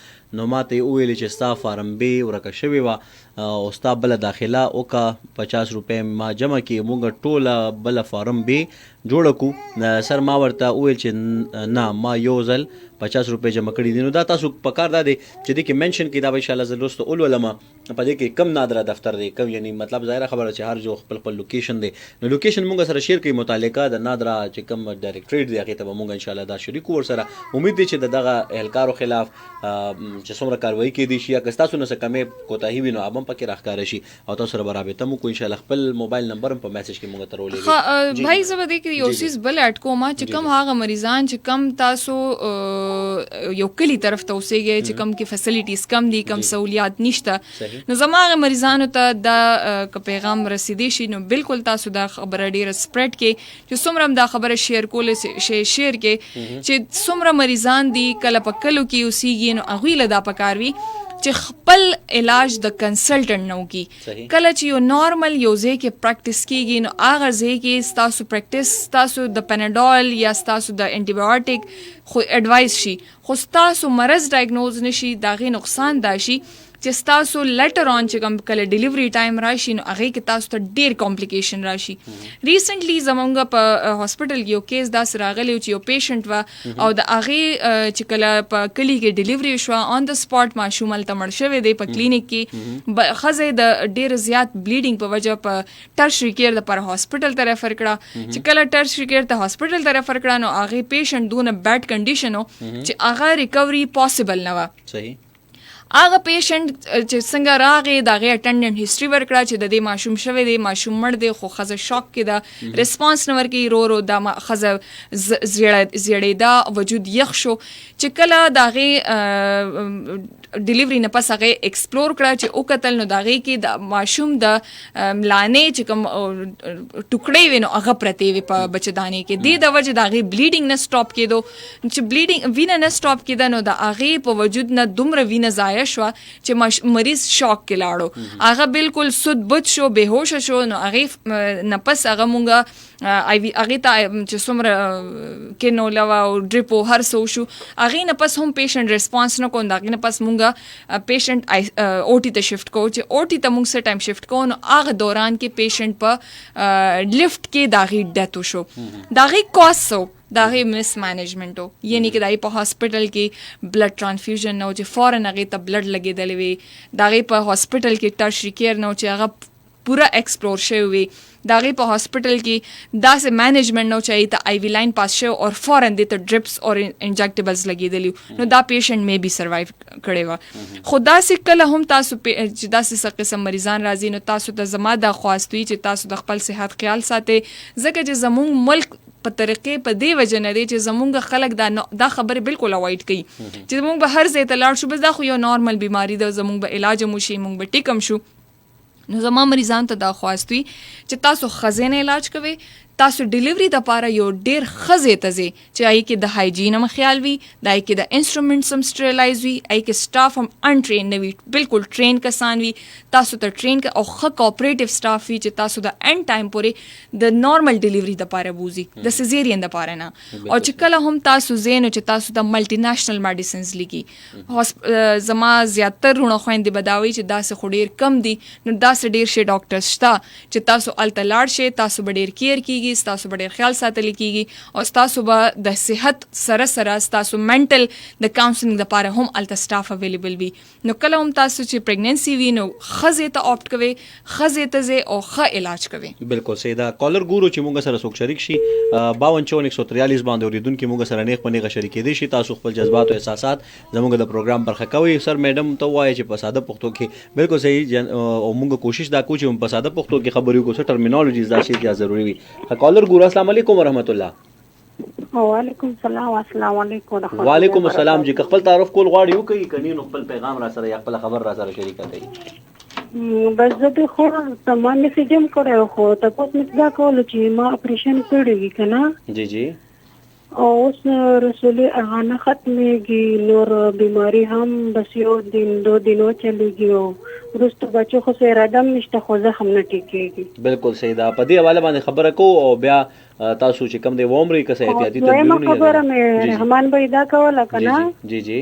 نو ماته ویل چې ستا فارم به ورکه شوی و او ستا بل داخله او کا 50 روپے ما جمع کی مونږ ټوله بل فارم به جوړ کو سر ما ورته ویل چې نه ما یو ځل 50 روپے جمع کړی دي نو دا تاسو پکار دا دی چې د کې منشن کې دا به ان شاء الله زلوست اول علماء په دې کې کم نادره دفتر دی کم یعنی مطلب ظاهره خبره چې هر جو خپل لوکیشن دی نو لوکیشن مونږ سره شیر کوي متعلقه د نادره چې کم ډایریکټریټ دی هغه ته مونږ ان شاء الله دا شریک ور سره امید دی چې دغه اهلکارو خلاف چې څومره کاروایی کې دي شي یا تاسو نه څه کمې کوتاهی وینو ابم پکې راخکار شي او تاسو سره برابر تم کو ان شاء الله خپل موبایل نمبر په میسج کې مونږ ته رولې بھائی زه به دې کې یو سیس بل اټ کوم چې کم هغه مریضان چې کم تاسو یو کلی طرف ته اوسېږي چې کم کې فیسیلیټیز کم دي کم سہولیات نشته نو زموږ مریضانو ته دا پیغام رسیدي شي نو بالکل تاسو دا خبره ډیره سپریډ کې چې څومره دا خبره شیر کول شیر کې چې څومره مریضان دي کله په کلو کې اوسېږي نو هغوی له دا پکار وي چې خپل علاج د کنسلټنټ نو کی کله چې یو نارمل یو ځای کې پریکټیس کیږي نو هغه ځای کې تاسو پریکټیس تاسو د پیناډول یا تاسو د انټي بایوټیک خو اډوایس شي خو تاسو مرض ډایګنوز نشي داغه نقصان دا شي چې تاسو لیټر آن چې کوم کله ډیلیوري ټایم راشي نو هغه کې تاسو ته ډیر کمپلیکیشن راشي ریسنټلی زمونږ په هاسپټل کې یو کیس دا راغلی چې یو پیشنټ و او د هغه چې کله په کلی کې ډیلیوري شو آن د سپاټ ماشوم ته مړ شوی دی په کلینیک کې خزه د ډیر زیات بلیډینګ په وجه په ټرشری کیر د پر هاسپټل ته ریفر کړه چې کله ټرشری کیر ته هاسپټل ته ریفر کړه نو هغه پیشنټ دونه بیډ کنډیشن و چې هغه ریکوري پاسبل نه و صحیح هغه پیشنټ چې څنګه راغی د هغې اټنډنټ هسټري ورکړه چې د دې ماشوم شوی دی ماشوم مړ دی خو ښځه شاک کې ده ریسپانس نه ورکوي رو دا ښځه زیړېده وجود یخ شو چې کله د هغې ډیلیوري نه پس هغې ایکسپلور کړه چې وکتل نو د هغې کې د ماشوم د ملانې چې کوم ټوکړې وي نو هغه پرتې وي په بچهدانې کې دې د وجې د هغې بلیډینګ نه سټاپ کېدو چې بلیډینګ وینه نه سټاپ کېده نو د هغې په وجود نه دومره وینه ضایع شو چې مریض شاک کې لاړو هغه بالکل سود بد شو بهوش شو نو هغه نفس هغه مونږه هغه ته چې څومره کینو لوا او ډریپ هر څه شو هغه نفس هم پیشنټ ریسپانس نه کوند هغه نفس مونږه پیشنټ او ټي ته شفت کو چې او ټي ته مونږ سره ټایم شفت کو نو هغه دوران کې پیشنټ په لفت کې داغي ډیتھ شو داغي کوسو داغه مس مینجمنټو یعنی کې دای په هاسپټل کې بلډ ټرانسفیوژن نو چې فورن هغه ته بلډ لګیدلې وي داغه په هاسپټل کې ټرشری کیر نو چې هغه پورا ایکسپلور شوی وي داغه په هاسپټل کې داسې مینجمنټ نو چې ته آی وی لاین پاس شو او فورن د ته ډریپس او انجیکټیبلز لګیدلی نو دا پیشنټ مې بي سروایو کړي و خو داسې کله هم تاسو چې داسې قسم مریضان راځي نو تاسو ته زما د خواستوي چې تاسو د خپل صحت خیال ساتئ ځکه چې زموږ ملک په طریقې په دې وجه نه دی چې زمونږ خلک دا خبرې بالکل اوایډ کوي چې زمونږ به هر ځای ته لاړ شو بس دا خو یو نارمل بیماری ده زمونږ به علاج مو شي مونږ به ټیکم شو نو زما مریضان ته دا خواست وي چې تاسو ښځې نه علاج کوئ تاسو ډیلیوري د پاره یو ډیر ښځې ته ځئ چې هغې کې د هایجین هم خیال وي د هغې کې د انسټرومنټس هم سټریلایز وي هغې کې سټاف هم انټرین نه وي بالکل ټرین کسان وي تاسو ته ټرین او ښه کوپریټیو سټاف وي چې تاسو د اینډ ټایم پورې د نارمل ډیلیوري د پاره بوزي د سیزیرین د پاره نه او چې کله هم تاسو ځئ نو چې تاسو د ملټي نیشنل میډیسنز لیکي زما زیاتر رونه خویندې به دا وایي چې داسې خو ډېر کم دي نو داسې ډېر ښه ډاکټرز شته چې تاسو هلته لاړ شئ تاسو به ډېر کیر کېږي کیږي ستاسو به ډېر خیال ساتل کیږي او ستاسو به د صحت سره سره ستاسو منټل د کاونسلینګ لپاره هم الته سټاف اویلیبل وي. نو کله هم تاسو چې پریګننسي وي نو ښځې ته آپټ کوئ، ښځې ته ځئ او ښه علاج کوئ. بالکل صحیح ده. کالر ګورو چې موږ سره څوک شریک شي 525443 باندې اوریدونکو موږ سره نیغ په نیغه شریکېدی شي. تاسو خپل جذبات او احساسات زموږ د پروګرام برخه کوي. سر میډم ته وایي چې په ساده پښتو کې بالکل صحیح او موږ کوشش دا کوو چې په ساده پښتو کې خبرې وکړو، څه ټرمینالوجیز دا شی ضروري وي. کالر ګورو السلام علیکم ورحمت الله. وعلیکم السلام. السلام علیکم. وعلیکم السلام جی. خپل تعارف کول غواړي وکړي کني نو خپل پیغام را سره یا خپل خبر را سره شریک کړئ. بس زه د خو تمام میسیجم کړو خو تاسو مې دا کول چې ما اپریشن کړی کنه. جی جی. او اوس رسول هغه نه ختمېږي، نور بیماری هم بس یو دن 2 دنو چلیږي او وروسته بچو خو سره اراده نشته خو زخم نه ټیکېږي. بالکل صحیح ده. په دې حواله باندې خبره کو او بیا تاسو چې کوم دی وومري کسه احتیاطي تدابیر خبره مې رحمان به دا کوله کنه. جی جی.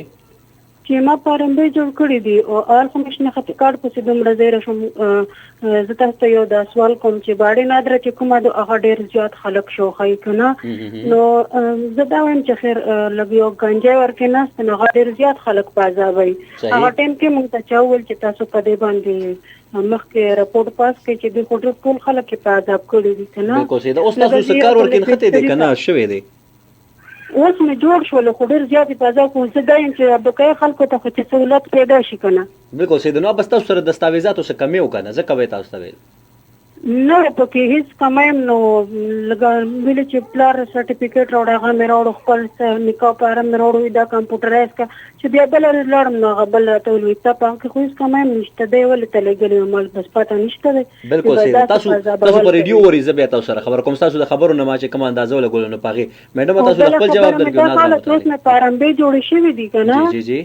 چې ما پرمبه جوړ کړی دی او آل کمیشن خطي کارت پسې دومره زیره شم. زه تاسو ته یو دا سوال کوم چې باندې نادره چې کومه د هغه ډیر زیات خلک شوخی کنه. نو زه دا وایم چې خیر لګیو گنجا ورکه نه نو هغه ډیر زیات خلک پازاوي. هغه ټیم کې مونږ ته چاول چې تاسو په دې باندې مخکې راپورټ پاس کړي چې د کوټر ټول خلک په عذاب کړی دي کنه. بالکل صحیح ده. اوس تاسو سکار ورکین خته دي کنه شوي دي. اوس مې جوړ شول خو ډېر زیات په ځا کوم څه دایم چې بقای خلکو ته خو سہولت پیدا شي کنه. بالکل صحیح ده. نو بس تاسو سره دستاویزاتو څخه کمی وکنه ځکه به تاسو ته ویل نه پکې هیڅ کمایم نو لګا ویل چې پلار سرټیفیکیټ راوړ هغه مې راوړ خپل نکاح پاره مې راوړ دا کمپیوټرایز کا چې بیا بل لړم نو بل ته ویل ته پکې خو هیڅ کمایم نشته دی ول ته لګلې مال بس پته نشته دی. بالکل صحیح. تاسو په ریډیو ورې زبې تاسو سره خبر کوم تاسو د خبرو نه ما چې کوم اندازه ولګول نو پاغي میډم تاسو خپل جواب درکړو نه تاسو مې پارمبه جوړ شي دي کنه. جی جی.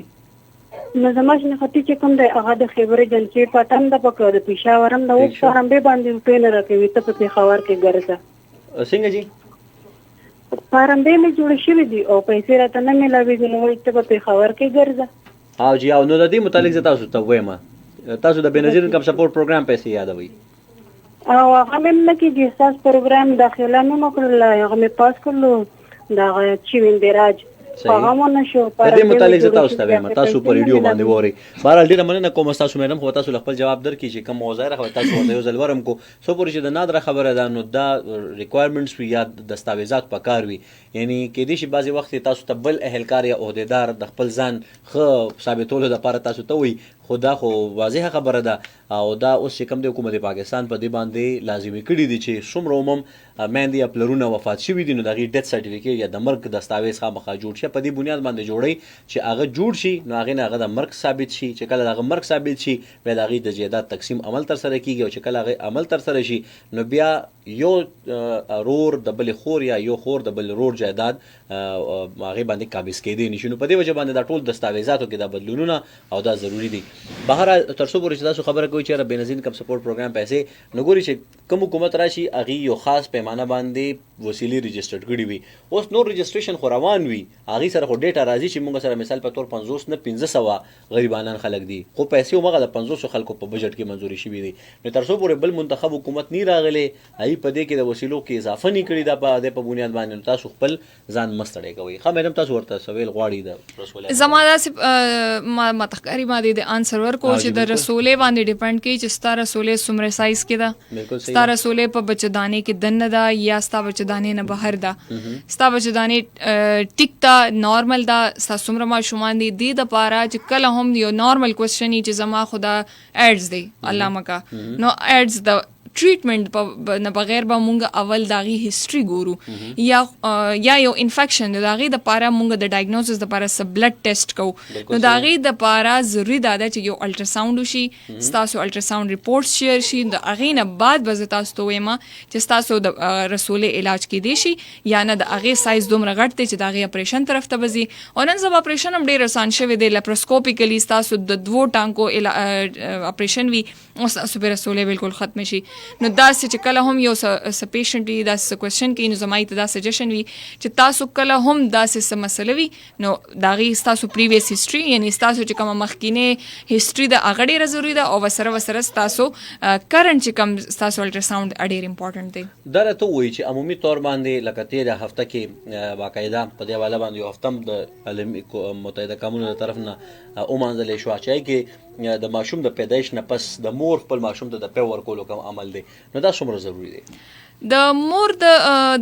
نو زماش نه خطي چې کوم دی هغه د خبرې جنسي پاتم د پکو د پېښورم د وښ پرمبه باندې پین راکوي ته په پېښور کې ګرځه څنګه جی. پرمبه مې جوړ شي دي او پیسې راته نه ملاوي نو ته په پېښور کې ګرځه. او جی او نو د دې متعلق تاسو ته وایم تاسو د بنظیر انکم سپورټ پروګرام پیسې یادوي او هغه مې نه کې د ساس پروګرام داخله مې مکرل هغه مې پاس کړلو دا چې ویندراج هغه مونږ شو په دې متعلق تاسو ته وایم تاسو په ریډیو باندې ووري. بهرحال ډیره مننه کوم تاسو میډم خو تاسو خپل جواب درکړي چې کوم موضوع راخو تاسو ورته یو ځل ورم کو سو پورې چې د نادره خبره ده نو دا ریکوایرمنټس وی یا دستاویزات پکار وي یعنی کې دې شي بعضی وخت تاسو ته بل اهلکار یا عہدیدار د خپل ځان خو ثابتولو لپاره تاسو ته وي خدا خو واضحه خبره ده او دا اوس چې کوم د حکومت پاکستان په دې باندې لازمي کړی دي چې څومره عموم مېندې یا پلرونه وفات شوي دي نو د هغې ډیث سرټیفیکیټ یا د مرګ دستاویز خامخا جوړ شي. په دې بنیاد باندې جوړی چې هغه جوړ شي نو هغې نه هغه د مرګ ثابت شي. چې کله د هغه مرګ ثابت شي بیا د هغې د جایداد تقسیم عمل ترسره کیږي او چې کله هغې عمل ترسره شي نو بیا یو رور د بل خور یا یو خور د بل رور جایداد هغې باندې قابض کېدی نشي. نو په دې وجه باندې دا ټول دستاویزاتو کې دا بدلونونه او دا ضروري دي. بهرحال تر څو پورې چې تاسو خبره کوئ چې بېنظیر انکم سپورټ پروګرام پیسې نو ګوري چې کوم حکومت راشي هغې یو خاص پیمانه باندې وسیلې رجسټرډ کړي وي. اوس نور رجسټریشن خو روان وي هغې سره خو ډیټا راځي چې موږ سره مثال په طور 50 نه 1500 غریبانان خلک دي خو پیسې همغه د 500 خلکو په بجټ کې منظوري شوي دي. نو تر څو پورې بل منتخب حکومت نه راغلی هغې په دې کې د وسیلو کې اضافه نه کړي دا په دې په بنیاد باندې نو تاسو خپل ځان مستړی کوئ. ښه میډم تاسو ورته سویل غواړئ د رسول زما داسې ما تخکاري باندې د آنسر ورکو چې د رسولې باندې ډیپینډ کوي چې ستا رسولې څومره سایز کې ده. ستا رسولې په بچدانې کې دننه ده یا ستا بچدانې نه بهر ده. ستا بچدانې ټیک ده نارمل ده ستا څومره ماشومان دي دې دپاره چې کله هم یو نارمل کوېسچن چې زما خو دا ایډز دی الله مکا نو ایډز د ټریټمنټ نه بغیر به مونږ اول د هغې هسټري ګورو یا یو انفیکشن د هغې دپاره مونږ د ډایګنوسس دپاره څه بلډ ټیسټ کوو. نو د هغې دپاره ضروري دا ده چې یو الټراساونډ وشي ستاسو الټراساونډ ریپورټس شیر شي د هغې نه بعد به زه تاسو ته وایم چې ستاسو د رسولې علاج کیدی شي یا نه د هغې سایز دومره غټ دی چې د هغې اپریشن طرف ته به ځي. او نن سبا اپریشن هم ډېر اسان شوی دی لیپروسکوپیکلی ستاسو د 2 ټانکو اپریشن وي او ستاسو پې رسولې بالکل ختم شي. نو داسې چې کله هم یو څه پیشنټ وي داسې کوېسچن کوي نو زما ته دا سجیشن وي چې تاسو کله هم داسې څه مسله وي نو د هغې ستاسو پریویس هسټري یعنې ستاسو چې کومه مخکینۍ هسټري ده هغه ډېره ضروري ده او ورسره ستاسو کرنټ چې کوم ستاسو الټراساوند ډېر امپورټنټ دی. دا راته ووایي چې عمومي طور باندې لکه تېره هفته کې باقاعده په دې حواله باندې یو هفته هم د متحده قومونو له طرف نه ومانځلې شوه چې هغې کې د ماشوم د پیدایش نه پس د مور خپل ماشوم ته د پیو ورکولو کوم عمل دی نو دا څومره ضروري دی؟ د مور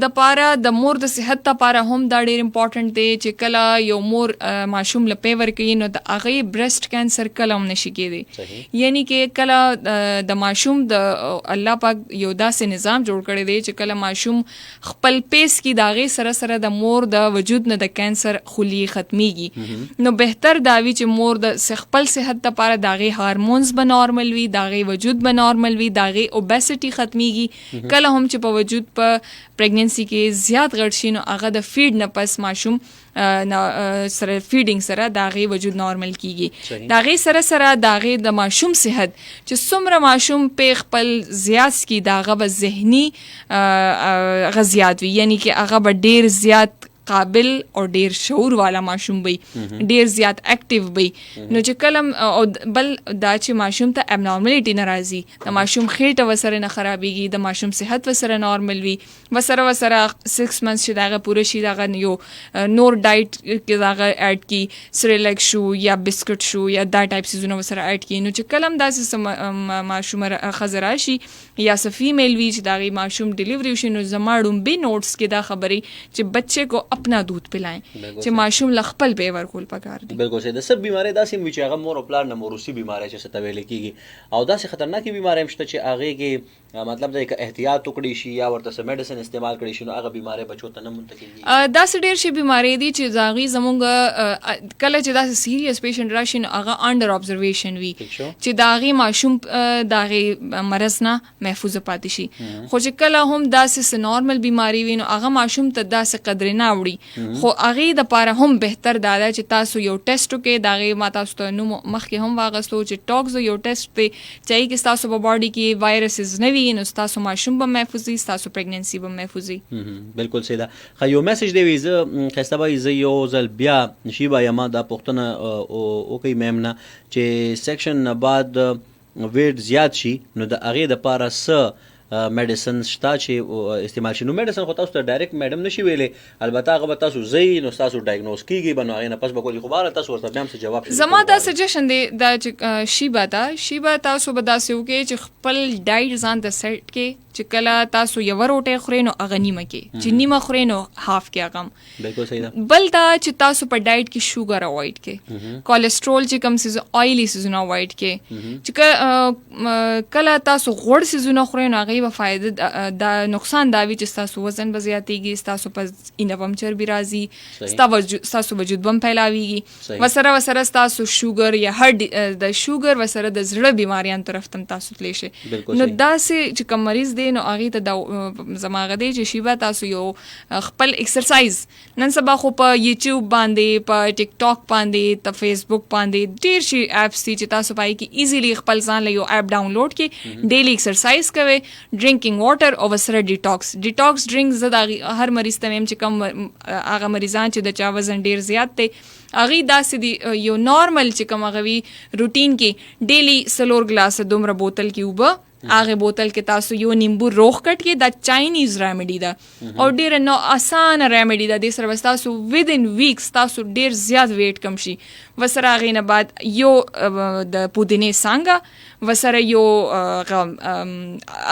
د پاره د مور د صحت لپاره هم دا ډېر امپورټنټ دی چې کله یو مور ماشوم له پی ورکوي نو د هغې برسټ کینسر کله هم نشي کېدی. یعنی کې کله د ماشوم د الله پاک یو داسې نظام جوړ کړی دی چې کله ماشوم خپل پیس کې د هغې سره سره د مور د وجود نه د کینسر خولي ختمیږي نو بهتر دا وي چې مور د خپل صحت لپاره د هغې هارمونز به نارمل وي د هغې وجود به نارمل وي د هغې اوبیسټي ختمیږي. کله هم چې په وجود په پریګننسي کې زیات غټ شي نو هغه د فیډ نه پس ماشوم سره فیډینګ سره د هغې وجود نارمل کیږي. د هغې سره سره د هغې د ماشوم صحت چې څومره ماشوم په خپل زیات کي د هغه به ذهني هغه زیات وي یعنی کې هغه به ډېر زیات قابل او ډیر شعور والا ماشوم وي ډیر زیات اکټیو وي نو چې کله او بل دا چې ماشوم ته ابنارملټي نه راځي د ماشوم خېټه وسره نه خرابېږي د ماشوم صحت وسره نارمل وي وسره 6 منث چې دغه پوره شي دغه یو نور ډایټ کې دغه اډ کی سریلک شو یا بسکټ شو یا دا ټایپ سيزونه وسره اډ کی نو چې کله هم داسې ماشوم خزر شي یا فیمیل وي چې دغه ماشوم ډیلیوري شي نو زماړم به نوټس کې دا خبري چې بچے کو اپنا دودھ پلائیں چې ماشوم لخپل به ورکول پکار دي. بالکل صحیح. د سب بیماری داسې وي چې هغه مور او پلار نه موروثي بیماری چې څه ته ویل کېږي او داسې خطرناکې بیماری هم شته چې هغې کې مطلب دا که احتیاط وکړي شي یا ورته څه میډیسن استعمال کړي شي نو هغه بیماری بچو ته نه منتقلېږي. داسې ډېر شي بیماری دي چې د هغې زمونږ کله چې داسې سیریس پیشنټ راشي نو هغه انډر ابزرویشن وي چې د هغې ماشوم د هغې مرض نه محفوظه پاتې شي خو چې کله هم داسې نارمل بیماری وي نو هغه ماشوم ته داسې قدرې نه وړي خو هغې دپاره هم بهتر دا ده چې تاسو یو ټیسټ وکړئ د هغې ما تاسو ته نوم مخکې هم واغستو چې ټاکس یو ټیسټ دی چې هغې کې ستاسو په باډي کې وایرسز نه وي نو ستاسو ماشوم به محفوظ وي ستاسو پریګننسي به محفوظ وي. بالکل صحیح ده. ښه یو میسج دی وي زه ښایسته بهی زه یو ځل بیا شیبه یما دا پوښتنه وکړئ ميمنه چې سیکشن نه بعد ویټ زیات شي نو د هغې دپاره څه میډیسن شته چې استعمال شي. نو میډیسن خو تاسو ته ډایرکټ میډم نشي ویلی البته هغه به تاسو ځئ نو ستاسو ډایګنوز کېږي به نو هغې نه پس به کولی خو بهرحال تاسو ورته بیا هم څه جواب زما دا سجیشن دی دا چې شیبه تاسو به داسې وکړئ چې خپل ډایټ ځان ته سیټ کړئ چې کله تاسو یو روټۍ خورئ نو هغه نیمه کې چې نیمه خورئ نو هاف کې هغه بالکل صحیح ده. بل دا چې تاسو په ډایټ کې شوګر اوایډ کړئ کولیسټرول چې کوم څیز آیلی څیزونه اوایډ کړئ چې کله تاسو غوړ څیزونه خورئ نو هغې به فایده دا نقصان دا وي چې ستاسو وزن به زیاتېږي ستاسو په اینه به هم چربي راځي ستاسو وجود به هم پیلاویږي ورسره ستاسو شوګر یا د شوګر ورسره د زړه بیماریانو طرف ته هم تاسو تللی شئ نو داسې چې کوم مریض دی نو هغې ته زما هغه دی چې شیبه تاسو یو خپل ایکسرسایز نن سبا خو په یوټیوب باندې په ټیک ټاک باندې په فیسبوک باندې ډېر شي ایپس دي چې تاسو په هغې کې ایزیلی خپل ځان له یو ایپ ډاونلوډ کړئ ډیلی ایکسرسایز کوئ ډرینکینګ واټر او ورسره ډیټاکس ډرینک زه د هر مریض ته ویم چې کوم هغه مریضان چې د چا وزن ډېر زیات دی هغې داسې دي یو نارمل چې کوم هغه وي روټین کې ډیلی 4 ګلاسه دومره بوتل کې اوبه هغه بوتل کې تاسو یو نیمبو روغ کټ کې دا چاینیز ریمیډي ده او ډېره نو اسانه ریمیډي ده دې سره به ستاسو ودن ویکس تاسو ډېر زیات ویټ کم شي ورسره هغې نه بعد یو د پودینې څانګه ورسره یو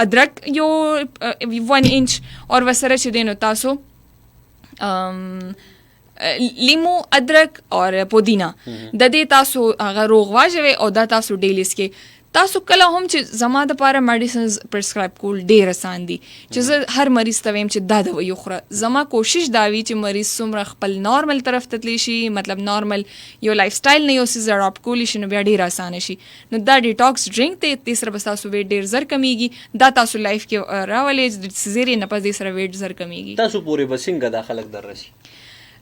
ادرک یو 1 انچ اور ورسره چې دی نو تاسو لیمو ادرک اور پودینه د دې تاسو هغه روغ واچوئ او دا تاسو ډیلیز کې تاسو کله هم چې زما دپاره میډیسنز پرسکرایب کول ډېر اسان دي چې زه هر مریض ته ویم چې دا دوی وخوره زما کوشش دا وي چې مریض څومره خپل نارمل طرف ته تللی شي مطلب نارمل یو لایف سټایل نه یو څیز اډاپټ کولی شي نو بیا ډېر اسانه شي نو دا ډیټاکس ډرینک دی دې سره به ستاسو ویټ ډېر زر کمیږي دا تاسو لایف کې راولئ سیزیرین نه پس دې سره ویټ زر کمیږي. تاسو پورې به څنګه دا خلک در رسي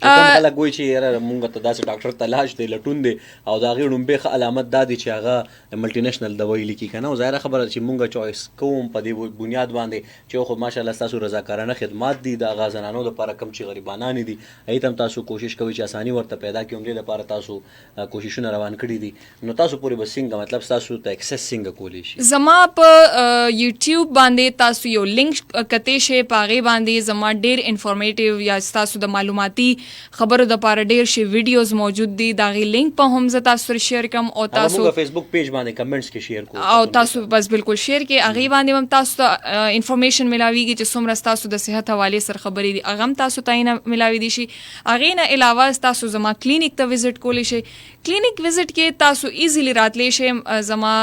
کوم خلک وایي چې یاره مونږ ته داسې ډاکټر تلاش دی لټون دی او د هغې ړومبې علامت دا دی چې هغه ملټي نېشنل دوايي لیکي که نه. او ظاهره خبره ده چې مونږ چوایس کوم په دې بنیاد باندې چې خو ماشاءالله ستاسو رضاکارانه خدمات دي د هغه زنانو دپاره کوم چې غریبانانې دي هغې ته هم تاسو کوشش کوئ چې اساني ورته پیدا کړي. همدې دپاره تاسو کوششونه روان کړي دي. نو تاسو پورې به څنګه مطلب ستاسو ته اکسس څنګه کولی شي؟ زما په یوټیوب باندې تاسو یو لینک کتی شي په هغې باندې زما ډېر انفارمیټیو یا ستاسو د معلوماتي خبرو دپاره ډېر شي ویډیوز موجود دي. د هغې لینک په هم زه تاسو سره شیر کوم او تاسو فیسبوک پیج باندې کمنټس کې شیر کوو او تاسو بس بالکل شیر کې هغې باندې هم تاسو ته انفارمیشن ملاویږي چې څومره ستاسو د صحت حوالې سره خبرې دي هغه هم تاسو ته ملاوي دي شي. هغې نه علاوه تاسو زما کلینیک ته وزټ کولی شئ. کلینیک وزټ کې تاسو ایزیلی راتلی شئ. زما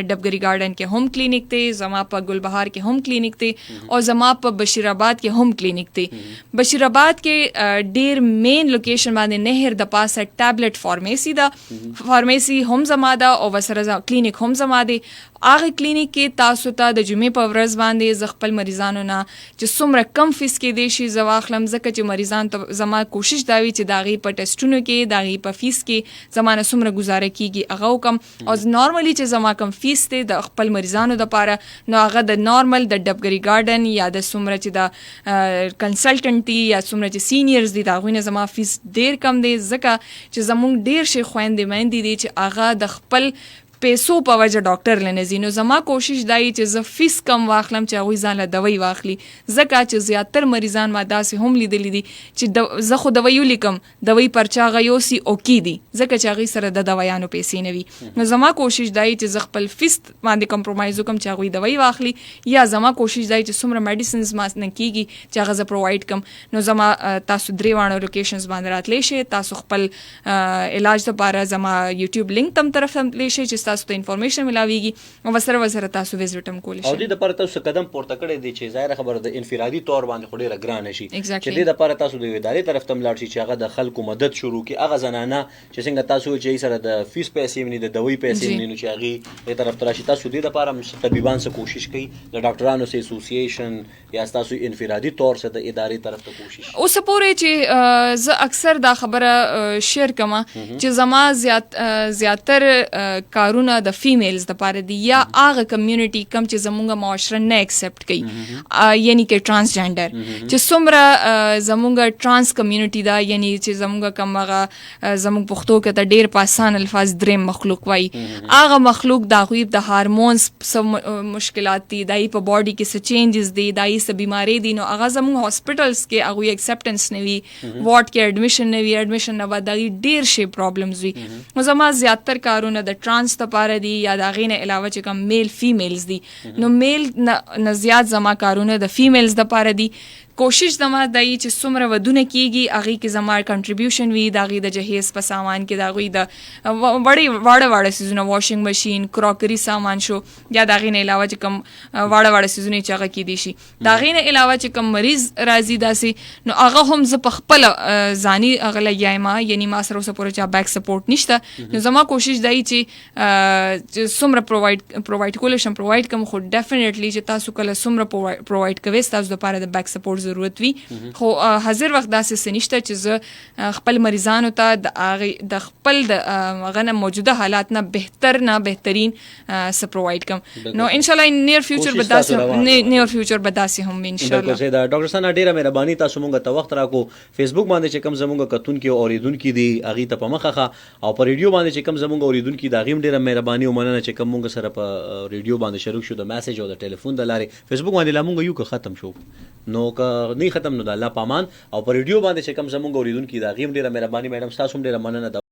ډبګري ګارډن کې هم کلینیک دی, زما په ګلبهار کې هم کلینیک دی او زما په بشیر آباد کې هم کلینیک دی. بشیر آباد کې ډیر مین لوکیشن باندې نهر د پاسه ټابلټ فارمیسی ده. فارمیسی هم زما ده او وسره کلینیک هم زما دی. هغه کلینیک کې تاسو ته د جمعې په ورځ باندې زه خپل مریضانو نه چې څومره کم فیس کې دی شي زه واخلم, ځکه چې مریضان ته زما کوشش دا وي چې د هغې په ټسټونو کې د هغې په فیس کې زما نه څومره ګزاره کېږي هغه وکړم. او نارملي چې زما کم فیس دی د خپل مریضانو دپاره نو هغه د نارمل د ډبګري ګارډن یا د څومره چې د کنسلټنټ دي یا څومره چې سینیرز دي د هغوی نه زما فیس ډېر کم دی, ځکه چې زموږ ډېر شي خویندې میندې دي چې هغه د خپل پیسو په وجه ډاکټر لنځي. نو زما کوشش دا چې زه فیس کم واخلم چې هغوی ځان له دوی واخلي, ځکه چې زیاتر مریضان ما داسې هم لیدلی دي چې زه خو دوی ولیکم دوی پرچا هغه یوسي اوکي دي, ځکه چې هغوی سره د دویانو پیسې نه وي. نو زما کوشش دا چې زه خپل فیس باندې کمپرومایز وکړم چې هغوی دوی واخلي, یا زما کوشش دا چې څومره میډیسنز ما نه کېږي چې هغه زه پرووایډ کړم. نو زما تاسو درې واړه لوکیشنز باندې راتلی شئ. تاسو خپل علاج دپاره زما یوټیوب لینک تم طرف ته تللی شئ چې تاسو ته انفارمیشن ملاویږي او وسره تاسو وزټ هم کولی شئ. او دې دپاره تاسو قدم پورته کړی دی چې ظاهره خبره د انفرادي طور باندې خو ډېره ګرانه شي چې دې دپاره تاسو د یوې ادارې طرف ته هم لاړ شي چې هغه د خلکو مدد شروع کړي. هغه زنانه چې څنګه تاسو چې سره د فیس پیسې ونی د دوی پیسې ونی نو چې هغې دې طرف ته راشي. تاسو دې دپاره هم طبیبان څه کوشش کوي د ډاکټرانو سره اسوسییشن یا تاسو انفرادي طور سره د ادارې طرف ته کوشش اوس پورې چې زه اکثر دا خبره شیر کوم چې زما زیاتر کارونه د فیمیلز دپاره دي یا هغه کمیونټي کم چې زمونږ معاشره نه ایکسپټ کوي, یعنی کې ټرانسجنډر چې څومره زمونږ ټرانس کمیونټي ده, یعنی چې زمونږ کم هغه زمونږ پښتو کې ته ډېر په اسان الفاظ دریم مخلوق وایي, هغه مخلوق د هغوی د هارمونز څه مشکلات دي, د هغوی په باډي کې څه چینجز دي, د هغوی څه بیمارۍ دي, نو هغه زمونږ هاسپټلز کې هغوی اکسپټنس نه وي, واټ کې اډمیشن نه وي, اډمیشن نه بعد د هغوی ډېر شي پرابلمز وي. نو زما زیاتر کارونه د ټرانس دپاره دي یا د هغې نه علاوه چې کوم میل فیمیلز دي. نو میل نه زیات زما کارونه د فیمیلز دپاره دي. کوشش زما دا یي چې څومره ودونه کېږي هغې کې زما کنټریبیوشن وي, د هغې د جهیز په سامان کې د هغوی د واړه څیزونه واشنګ مشین, کراکري سامان شو, یا د هغې نه علاوه چې کوم واړه څیزونه چې هغه کېدی شي. د هغې نه علاوه چې کوم مریض راځي داسې نو هغه هم زه په خپله ځاني هغه لګیا یم, یعنی ما سره اوسه پورې چا بیک سپورټ نشته. نو زما کوشش دا یي چې څومره پرووایډ کولی شم پرووایډ کړم, خو ډیفینیټلی چې تاسو کله څومره پرووایډ کوئ ستاسو دپاره د بیک سپورټ ضرورت وي, خو حاضر وخت داسې څه نشته چې زه خپل مریضانو ته د خپل د هغه نه موجوده حالات نه بهتر نه بهترین څه پرووایډ کړم. نو انشاءالله نیر فیوچر به داسې هم انشاءالله. ډاکټر سانا ډېره مهرباني, تاسو مونږ ته وخت راکړو. فیسبوک باندې چې کوم زمونږ کتونکي او اورېدونکي دي هغې ته په مخه ښه, او په ریډیو باندې چې کوم زمونږ اورېدونکي د هغې هم ډېره مهرباني او مننه چې کوم مونږ سره په ریډیو باندې شریک شو د میسج او د ټلیفون د لارې. فیسبوک باندې لا مونږ یو که ختم شو نو که نه ختم نو د الله پامان, او په ریډیو باندې چې کوم زمونږ اورېدونکي د هغې هم ډېره مهرباني. میډم ستاسو هم ډېره مننه.